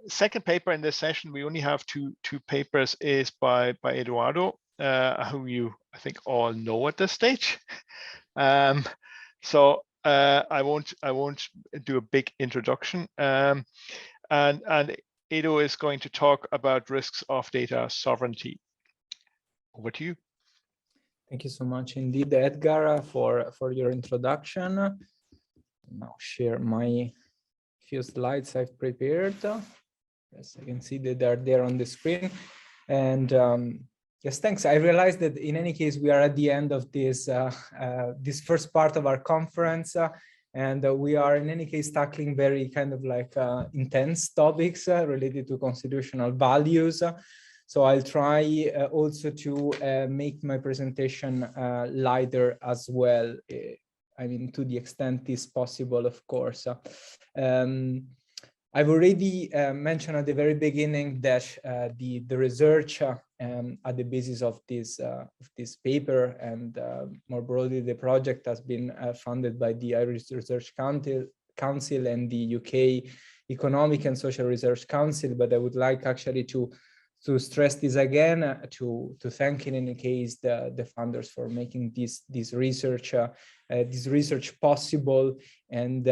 Second paper in this session, we only have two papers, is by Edoardo, who you I think all know at this stage. So I won't do a big introduction. And Edo is going to talk about risks of data sovereignty. Over to you. Thank you so much indeed, Edgar, for your introduction. Now share my few slides I've prepared. Yes, I can see that they're there on the screen. And yes, thanks. I realized that in any case, we are at the end of this, this first part of our conference. And we are in any case tackling very kind of like intense topics related to constitutional values. So I'll try also to make my presentation lighter as well. I mean, to the extent is possible, of course. I've already mentioned at the very beginning that the research at the basis of this paper and more broadly the project has been funded by the Irish Research Council and the UK Economic and Social Research Council. But I would like actually to stress this again, to thank in any case the funders for making this research possible. And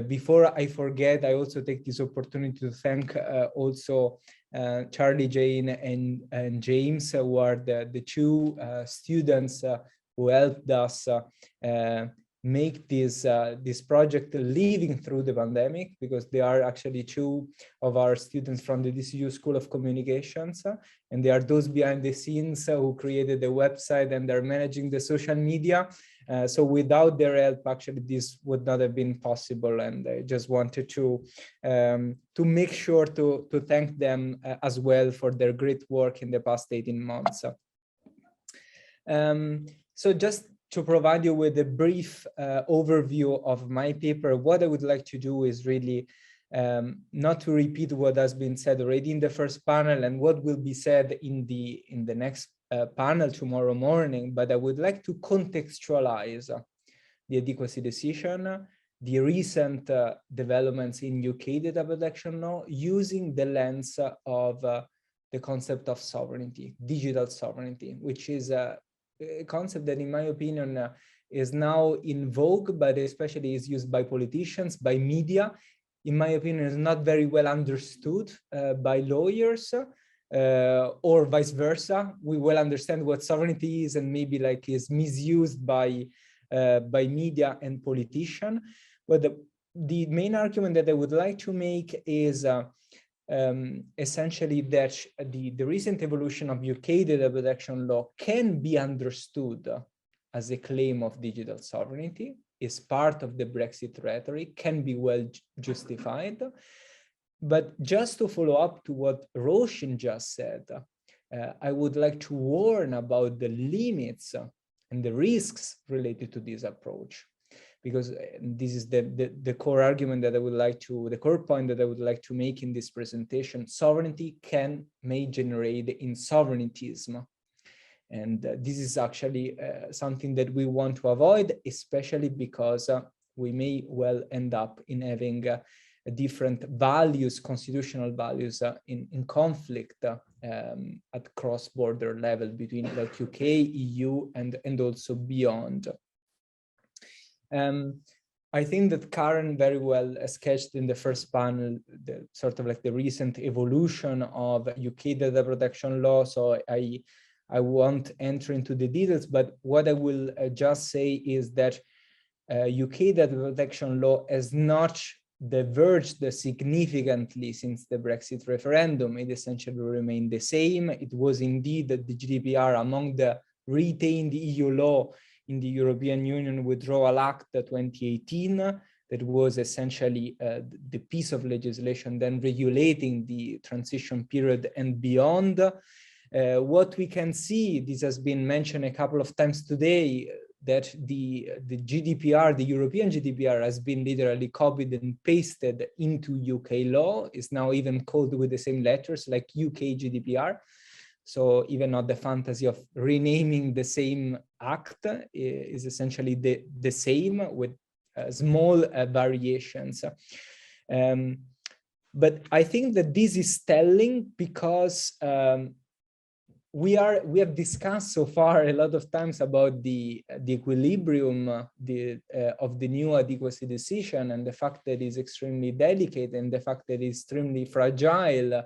before I forget, I also take this opportunity to thank also Charlie, Jane, and James, who are the two students who helped us make this project living through the pandemic, because they are actually two of our students from the DCU School of Communications, and they are those behind the scenes who created the website and they're managing the social media. So without their help, actually, this would not have been possible. And I just wanted to make sure to thank them as well for their great work in the past 18 months. So just to provide you with a brief overview of my paper, what I would like to do is really not to repeat what has been said already in the first panel and what will be said in the next panel tomorrow morning, but I would like to contextualize the adequacy decision, the recent developments in UK data protection law, using the lens of the concept of sovereignty, digital sovereignty, which is a concept that, in my opinion, is now in vogue, but especially is used by politicians, by media. In my opinion, is not very well understood by lawyers, or vice versa. We well understand what sovereignty is, and maybe like is misused by media and politicians. But the main argument that I would like to make is essentially that the recent evolution of UK data protection law can be understood as a claim of digital sovereignty, is part of the Brexit rhetoric, can be well justified. But just to follow up to what Roshan just said, I would like to warn about the limits and the risks related to this approach, because this is the core argument that I would like to, the core point that I would like to make in this presentation. Sovereignty may generate insovereigntism. And this is actually something that we want to avoid, especially because we may well end up in having different values, constitutional values in conflict at cross-border level between like UK, EU, and also beyond. I think that Karen very well sketched in the first panel the sort of like the recent evolution of UK data protection law. So I won't enter into the details, but what I will just say is that UK data protection law has not diverged significantly since the Brexit referendum. It essentially remained the same. It was indeed the GDPR among the retained EU law in the European Union Withdrawal Act 2018 that was essentially the piece of legislation then regulating the transition period and beyond. What we can see, this has been mentioned a couple of times today, that the GDPR, the European GDPR, has been literally copied and pasted into UK law, is now even called with the same letters like UK GDPR. So even not the fantasy of renaming the same act, is essentially the same with small variations. But I think that this is telling because we have discussed so far a lot of times about the equilibrium of the new adequacy decision, and the fact that it's extremely delicate and the fact that it's extremely fragile.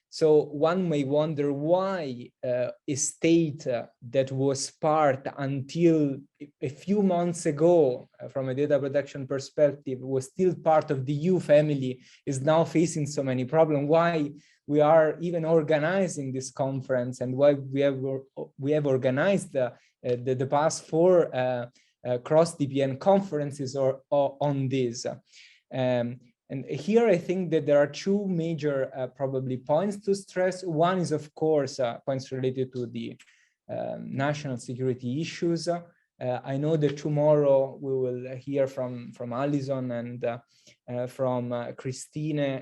So one may wonder why a state that was part until a few months ago, from a data protection perspective, was still part of the EU family, is now facing so many problems. Why we are even organizing this conference, and why we have organized the past 4 CROSS-DPN conferences on this. And here I think that there are 2 major probably points to stress. One is, of course, points related to the national security issues. I know that tomorrow we will hear from Alison and from Christine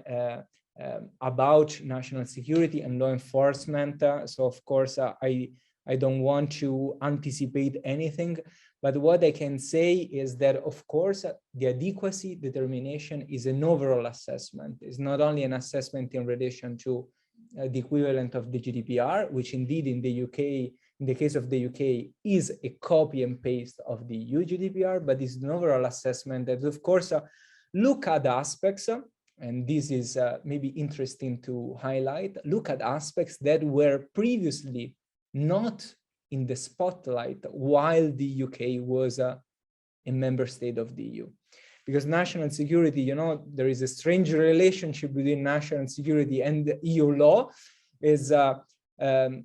about national security and law enforcement. So of course, I don't want to anticipate anything, but what I can say is that, of course, the adequacy determination is an overall assessment. It's not only an assessment in relation to the equivalent of the GDPR, which indeed in the UK, in the case of the UK, is a copy and paste of the EU GDPR, but it's an overall assessment that, of course, look at aspects, and this is maybe interesting to highlight, look at aspects that were previously not in the spotlight while the UK was a member state of the EU. Because national security, you know, there is a strange relationship between national security and EU law, is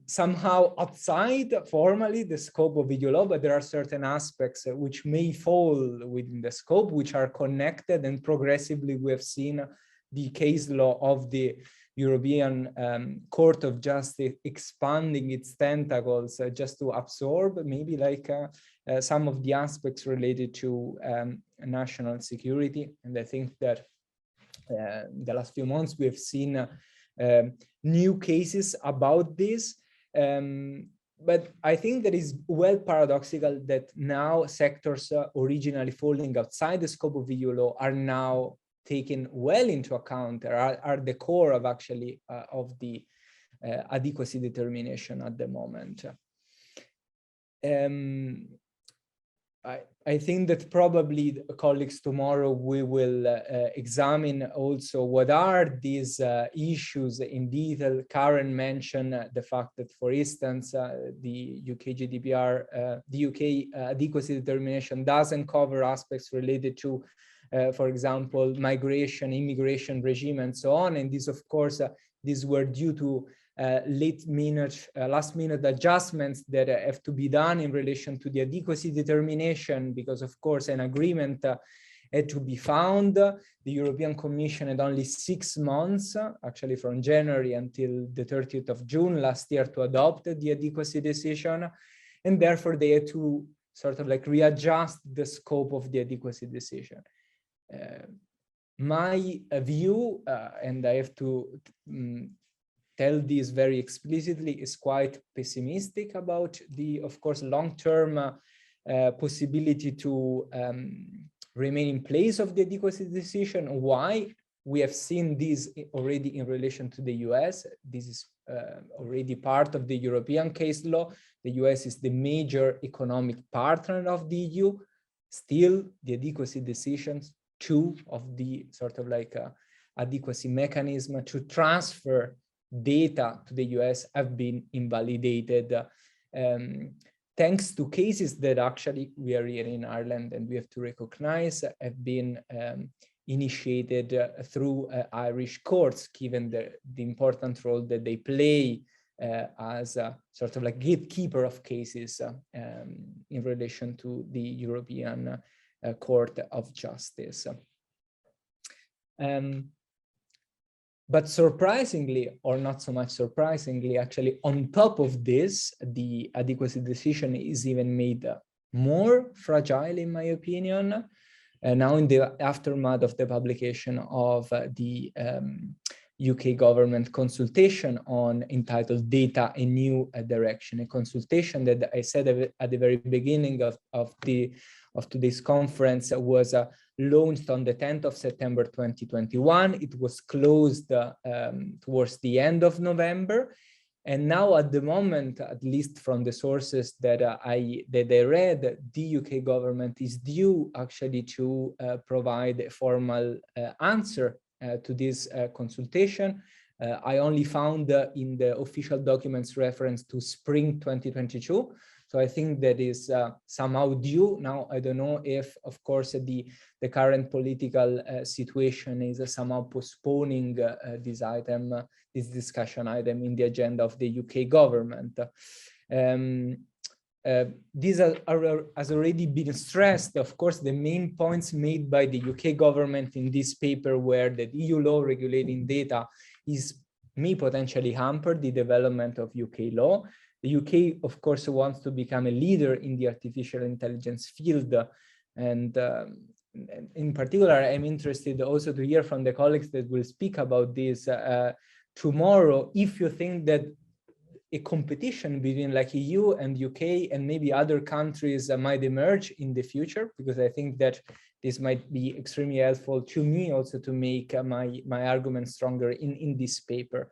somehow outside formally the scope of EU law, but there are certain aspects which may fall within the scope, which are connected, and progressively we have seen the case law of the European Court of Justice expanding its tentacles just to absorb maybe like some of the aspects related to national security. And I think that the last few months we have seen new cases about this. But I think that is well paradoxical that now sectors originally falling outside the scope of EU law are now taken well into account, are the core of actually of the adequacy determination at the moment. I think that probably, colleagues, tomorrow we will examine also what are these issues in detail. Karen mentioned the fact that, for instance, the UK GDPR, the UK adequacy determination doesn't cover aspects related to for example, migration, immigration regime, and so on. And this, of course, these were due to last minute adjustments that have to be done in relation to the adequacy determination, because, of course, an agreement had to be found. The European Commission had only 6 months, actually from January until the 30th of June last year, to adopt the adequacy decision. And therefore, they had to sort of like readjust the scope of the adequacy decision. My view, and I have to tell this very explicitly, is quite pessimistic about the, of course, long-term possibility to remain in place of the adequacy decision. Why? We have seen this already in relation to the US. This is already part of the European case law. The US is the major economic partner of the EU. Still, the adequacy decisions, 2 of the sort of like adequacy mechanism to transfer data to the US have been invalidated, thanks to cases that actually we are here in Ireland, and we have to recognize have been initiated through Irish courts, given the important role that they play as a sort of like gatekeeper of cases in relation to the European Court of Justice. But surprisingly, or not so much surprisingly, actually, on top of this, the adequacy decision is even made more fragile, in my opinion, now in the aftermath of the publication of the UK government consultation entitled Data: A New Direction, a consultation that I said at the very beginning of today's conference was launched on the 10th of September 2021. It was closed towards the end of November. And now at the moment, at least from the sources that I read, the UK government is due actually to provide a formal answer to this consultation. I only found in the official documents reference to spring 2022. So I think that is somehow due. Now, I don't know if, of course, the current political situation is somehow postponing this item, this discussion item in the agenda of the UK government. These has already been stressed. Of course, the main points made by the UK government in this paper were that EU law regulating data may potentially hamper the development of UK law. The UK, of course, wants to become a leader in the artificial intelligence field. And in particular, I'm interested also to hear from the colleagues that will speak about this tomorrow, if you think that a competition between like EU and UK and maybe other countries might emerge in the future, because I think that this might be extremely helpful to me also to make my argument stronger in this paper.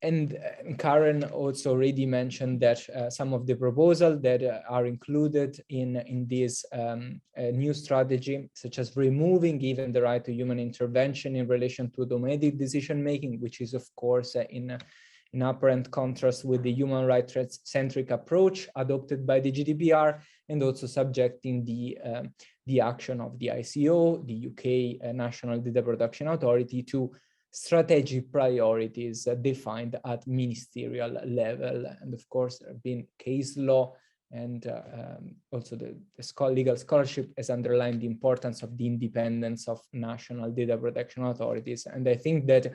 And Karen also already mentioned that some of the proposals that are included in this new strategy, such as removing even the right to human intervention in relation to automatic decision-making, which is of course in apparent contrast with the human rights-centric approach adopted by the GDPR, and also subjecting the action of the ICO, the UK National Data Protection Authority, to strategic priorities defined at ministerial level. And of course, there have been case law, and also the legal scholarship has underlined the importance of the independence of national data protection authorities. And I think that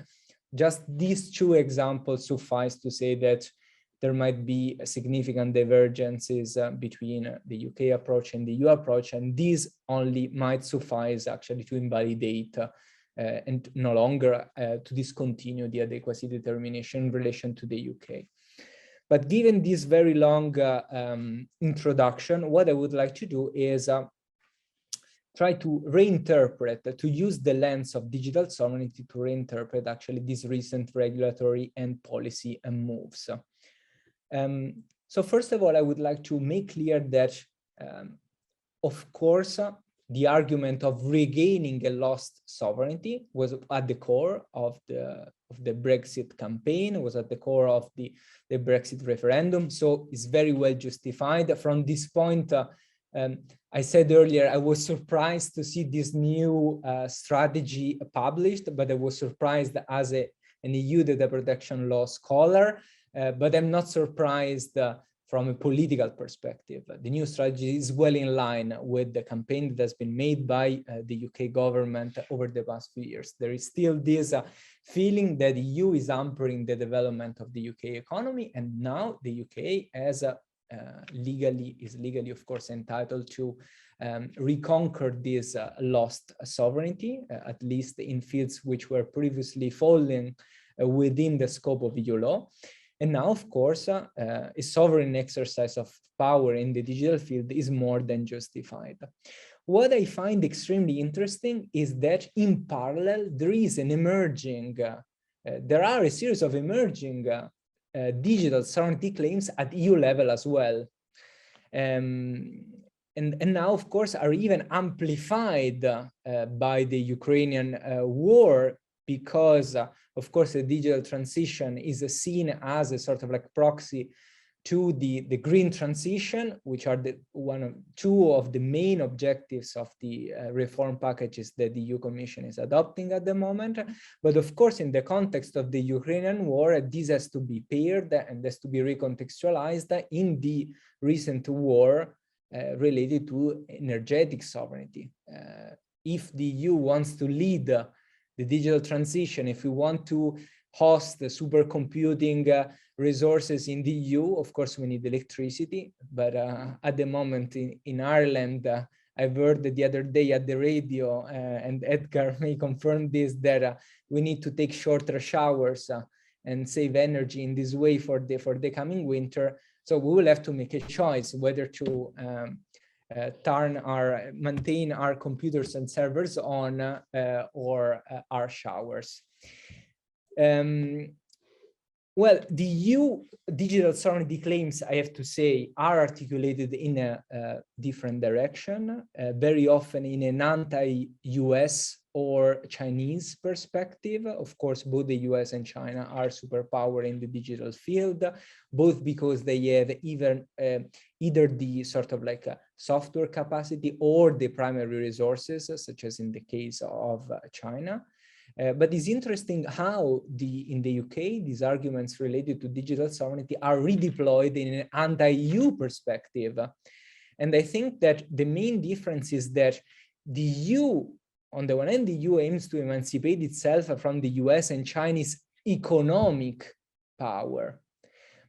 just these two examples suffice to say that there might be significant divergences between the UK approach and the EU approach, and these only might suffice actually to invalidate and no longer to discontinue the adequacy determination in relation to the UK. But given this very long introduction, what I would like to do is try to reinterpret, to use the lens of digital sovereignty to reinterpret actually these recent regulatory and policy moves. So first of all, I would like to make clear that, of course, the argument of regaining a lost sovereignty was at the core of the Brexit campaign, was at the core of the Brexit referendum. So it's very well justified. From this point, I said earlier, I was surprised to see this new strategy published, but I was surprised as an EU data protection law scholar, but I'm not surprised from a political perspective. The new strategy is well in line with the campaign that has been made by the UK government over the past few years. There is still this feeling that the EU is hampering the development of the UK economy, and now the UK is legally, of course, entitled to reconquer this lost sovereignty, at least in fields which were previously falling within the scope of EU law. And now, of course, a sovereign exercise of power in the digital field is more than justified. What I find extremely interesting is that in parallel, there is an emerging, there are a series of emerging digital sovereignty claims at EU level as well. And now, of course, are even amplified by the Ukrainian war, because, of course, the digital transition is seen as a sort of like proxy to the green transition, which are two of the main objectives of the reform packages that the EU Commission is adopting at the moment. But of course, in the context of the Ukrainian war, this has to be paired and has to be recontextualized in the recent war related to energetic sovereignty. If the EU wants to lead the digital transition, if we want to host the supercomputing resources in the EU, of course, we need electricity. But at the moment in Ireland, I've heard the other day at the radio, and Edgar may confirm this, that we need to take shorter showers and save energy in this way for the coming winter. So we will have to make a choice whether to maintain our computers and servers on or our showers. Well, the EU digital sovereignty claims, I have to say, are articulated in a different direction, very often in an anti-US or Chinese perspective. Of course, both the US and China are superpower in the digital field, both because they have either the sort of like a software capacity or the primary resources, such as in the case of China. But it's interesting how in the UK, these arguments related to digital sovereignty are redeployed in an anti-EU perspective. And I think that the main difference is that the EU, on the one hand, the EU aims to emancipate itself from the US and Chinese economic power.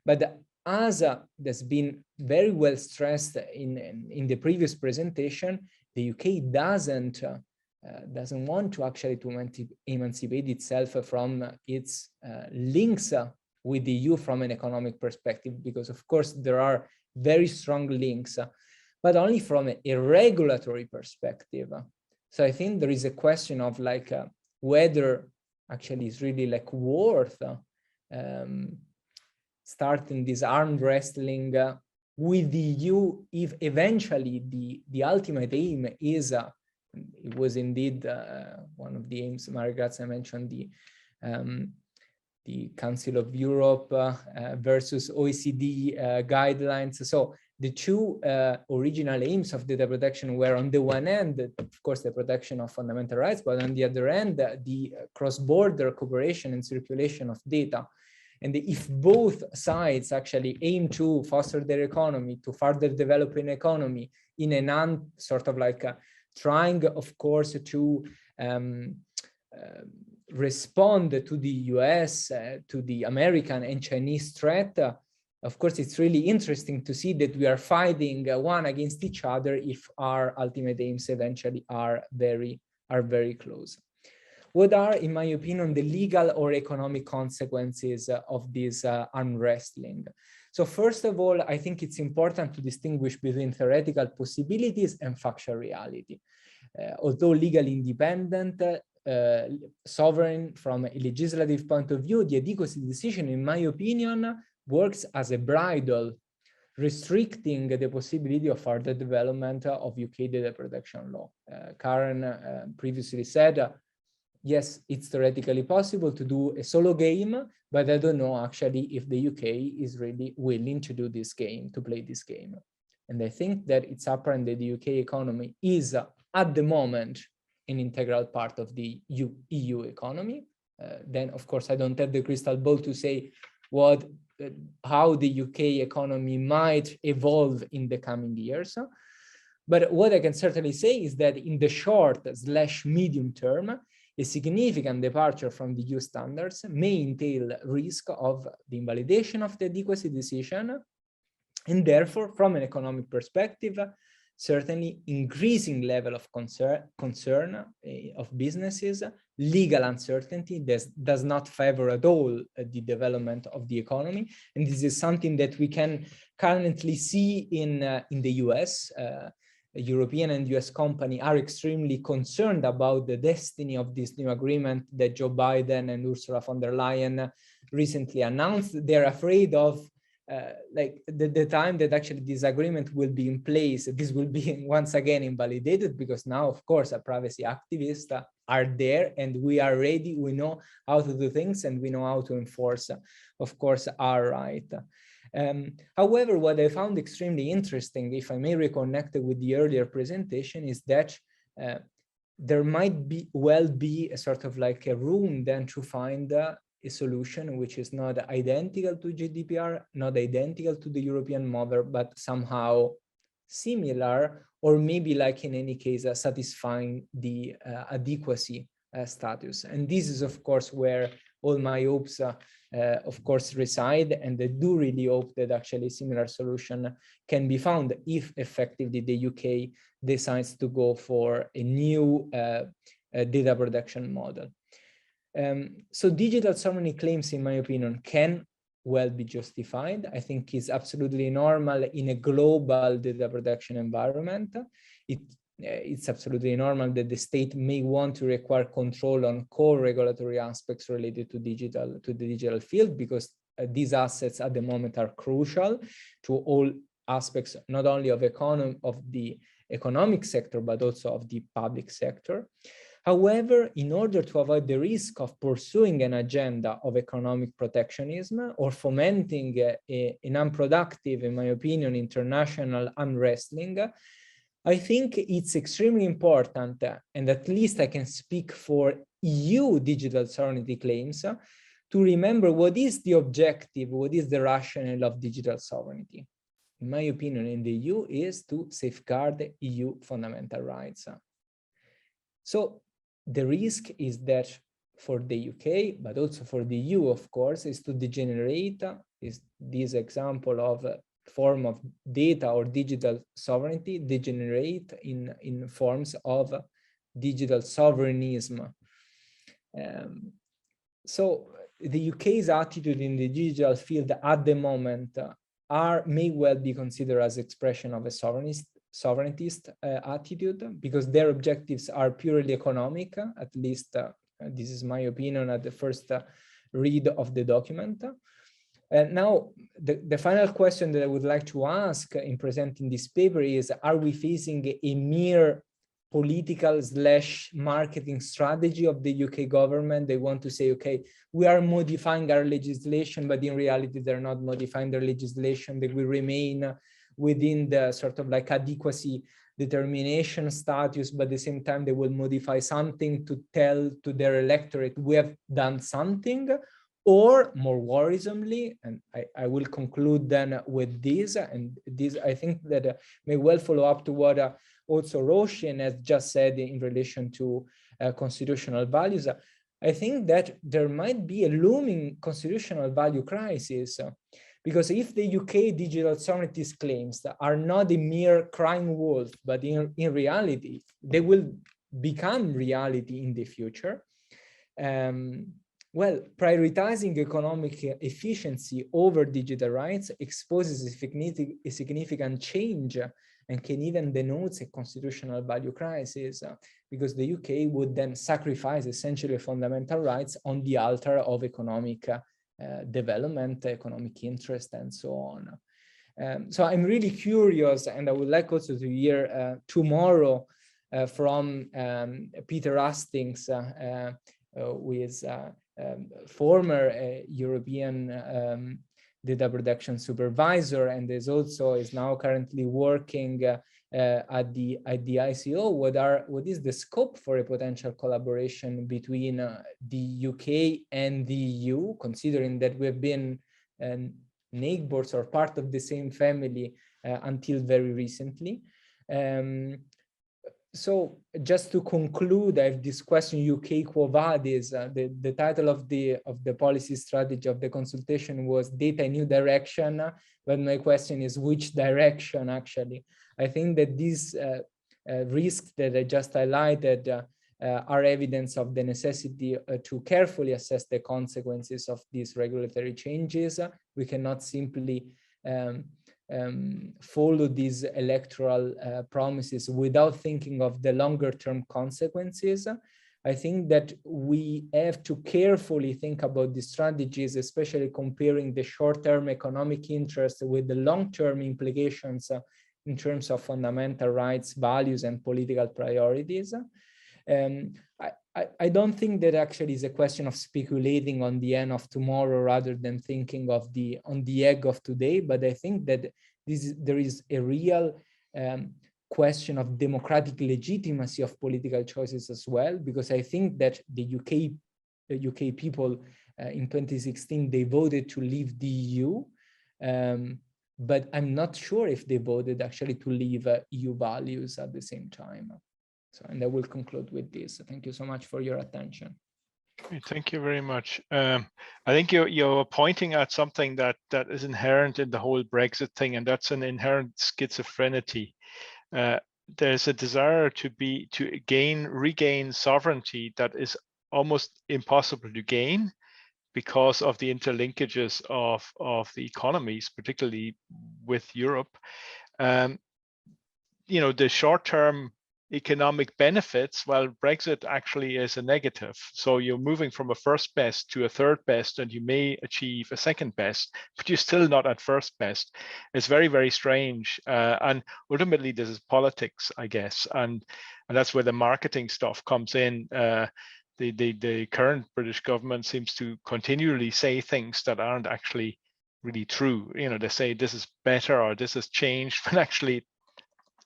But as has been very well stressed in the previous presentation, the UK doesn't want to actually emancipate itself from its links with the EU from an economic perspective, because of course there are very strong links, but only from a regulatory perspective. So I think there is a question of like whether actually it's really like worth starting this arm wrestling with the EU if eventually the ultimate aim is it was indeed one of the aims Mario Grazia mentioned, the Council of Europe versus OECD guidelines. So the two original aims of data protection were, on the one hand, of course, the protection of fundamental rights, but on the other hand, the cross-border cooperation and circulation of data. And if both sides actually aim to foster their economy, to further develop an economy in a sort of like trying, of course, to respond to the US, to the American and Chinese threat, of course, it's really interesting to see that we are fighting one against each other if our ultimate aims eventually are very close. What are, in my opinion, the legal or economic consequences of this arm wrestling? So first of all, I think it's important to distinguish between theoretical possibilities and factual reality. Although legally independent, sovereign from a legislative point of view, the adequacy decision, in my opinion, works as a bridle, restricting the possibility of further development of UK data protection law. Karen previously said, yes, it's theoretically possible to do a solo game, but I don't know actually if the UK is really willing to do this game, to play this game. And I think that it's apparent that the UK economy is at the moment an integral part of the EU economy. Then, of course, I don't have the crystal ball to say how the UK economy might evolve in the coming years. But what I can certainly say is that in the short/medium term, a significant departure from the EU standards may entail risk of the invalidation of the adequacy decision, and therefore, from an economic perspective, certainly increasing level of concern of businesses, legal uncertainty does not favor at all the development of the economy. And this is something that we can currently see in the US. European and US companies are extremely concerned about the destiny of this new agreement that Joe Biden and Ursula von der Leyen recently announced. They're afraid of like the time that actually this agreement will be in place, this will be once again invalidated, because now, of course, privacy activists are there and we are ready. We know how to do things and we know how to enforce, of course, our right. However, what I found extremely interesting, if I may reconnect with the earlier presentation, is that there might well be a sort of like a room then to find a solution which is not identical to GDPR, not identical to the European model, but somehow similar, or maybe like in any case, satisfying the adequacy status. And this is, of course, where all my hopes of course reside, and I do really hope that actually a similar solution can be found if effectively the UK decides to go for a new data protection model. So digital sovereignty claims, in my opinion, can well be justified. I think it's absolutely normal in a global data protection environment. It's absolutely normal that the state may want to require control on core regulatory aspects related to the digital field, because these assets at the moment are crucial to all aspects, not only of the economic sector, but also of the public sector. However, in order to avoid the risk of pursuing an agenda of economic protectionism or fomenting an unproductive, in my opinion, international unwrestling, I think it's extremely important, and at least I can speak for EU digital sovereignty claims, to remember what is the objective, what is the rationale of digital sovereignty. In my opinion, in the EU, is to safeguard EU fundamental rights. So the risk is that for the UK, but also for the EU, of course, is to degenerate, is this example of form of data or digital sovereignty degenerate in forms of digital sovereignism. So the UK's attitude in the digital field at the moment may well be considered as expression of a sovereigntist attitude, because their objectives are purely economic, at least this is my opinion at the first read of the document. Now, the final question that I would like to ask in presenting this paper is, are we facing a mere political / marketing strategy of the UK government? They want to say, okay, we are modifying our legislation, but in reality, they're not modifying their legislation. They will remain within the sort of like adequacy determination status, but at the same time, they will modify something to tell to their electorate, we have done something. Or more worrisomely, and I will conclude then with this, and this I think that may well follow up to what also Roshin has just said in relation to constitutional values. I think that there might be a looming constitutional value crisis, because if the UK digital sovereignty claims are not a mere crying wolf, but in reality, they will become reality in the future. Well, prioritizing economic efficiency over digital rights exposes a significant change and can even denote a constitutional value crisis, because the UK would then sacrifice essentially fundamental rights on the altar of economic development, economic interest, and so on. So I'm really curious, and I would like also to hear tomorrow from Peter Hastings, who is former European data protection supervisor, and is now currently working at the ICO. What is the scope for a potential collaboration between the UK and the EU, considering that we've been neighbors or part of the same family until very recently? So just to conclude, I have this question, UK Quo Vadis, the title of the policy strategy of the consultation was Data New Direction, but my question is which direction actually? I think that these risks that I just highlighted are evidence of the necessity to carefully assess the consequences of these regulatory changes. We cannot simply follow these electoral promises without thinking of the longer term consequences. I think that we have to carefully think about the strategies, especially comparing the short-term economic interest with the long-term implications in terms of fundamental rights, values, and political priorities. I don't think that actually is a question of speculating on the end of tomorrow rather than thinking of on the egg of today, but I think that there is a real question of democratic legitimacy of political choices as well, because I think that the UK people in 2016, they voted to leave the EU, but I'm not sure if they voted actually to leave EU values at the same time. So, and I will conclude with this. Thank you so much for your attention. Thank you very much. I think you're pointing at something that is inherent in the whole Brexit thing, and that's an inherent schizophrenia. There's a desire to regain sovereignty that is almost impossible to gain, because of the interlinkages of the economies, particularly with Europe. You know, the short-term economic benefits, well, Brexit actually is a negative. So you're moving from a first best to a third best, and you may achieve a second best, but you're still not at first best. It's very, very strange. And ultimately, this is politics, I guess. And that's where the marketing stuff comes in. The current British government seems to continually say things that aren't actually really true. You know, they say this is better or this has changed, but actually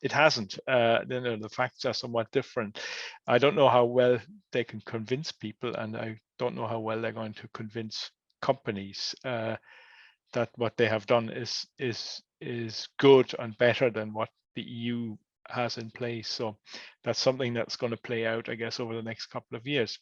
it hasn't. You know, the facts are somewhat different. I don't know how well they can convince people, and I don't know how well they're going to convince companies that what they have done is good and better than what the EU has in place. So that's something that's going to play out, I guess, over the next couple of years.